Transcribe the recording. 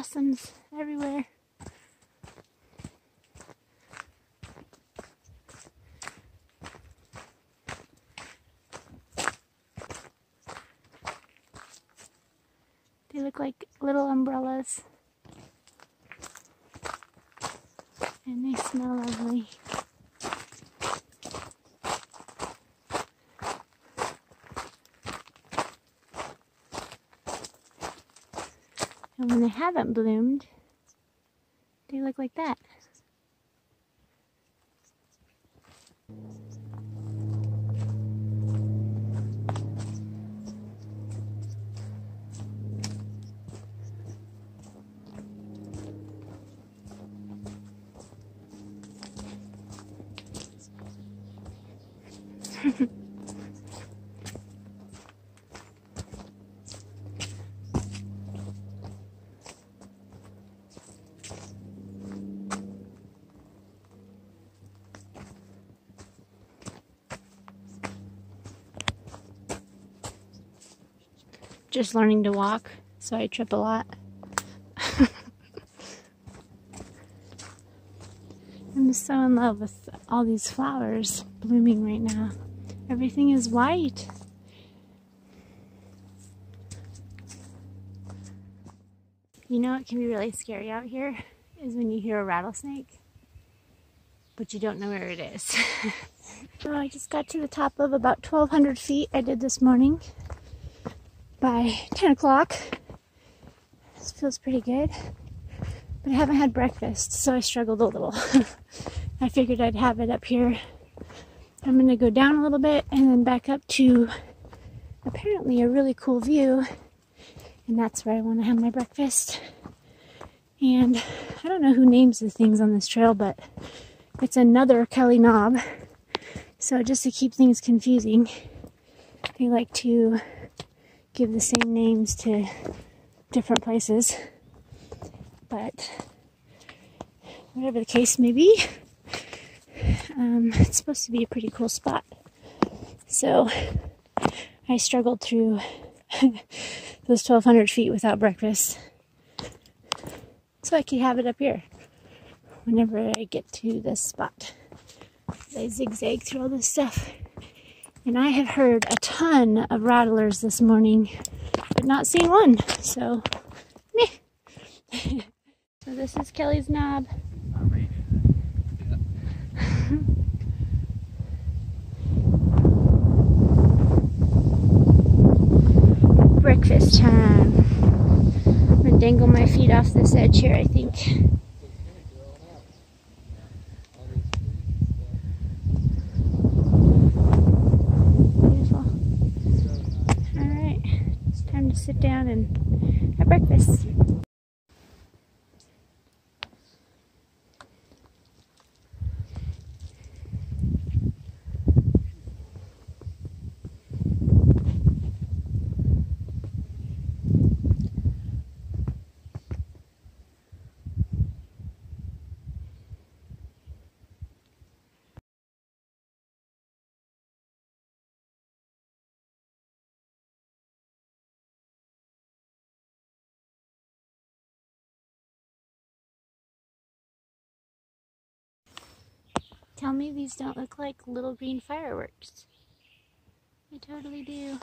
blossoms everywhere. They look like little umbrellas. And they smell lovely. And when they haven't bloomed, they look like that. Just learning to walk, so I trip a lot. I'm so in love with all these flowers blooming right now. Everything is white. You know what can be really scary out here is when you hear a rattlesnake, but you don't know where it is. So I just got to the top of about 1,200 feet I did this morning by 10 o'clock. This feels pretty good, but I haven't had breakfast, so I struggled a little. I figured I'd have it up here. I'm gonna go down a little bit and then back up to apparently a really cool view, and that's where I want to have my breakfast. And I don't know who names the things on this trail, but it's another Kelly knob. So just to keep things confusing, they like to give the same names to different places. But whatever the case may be, it's supposed to be a pretty cool spot. So I struggled through those 1,200 feet without breakfast, so I could have it up here whenever I get to this spot. I zigzag through all this stuff. And I have heard a ton of rattlers this morning, but not seen one, so meh. So this is Kelly's knob. Breakfast time. I'm gonna dangle my feet off this edge here, I think. Sit down and have breakfast. Tell me these don't look like little green fireworks. They totally do.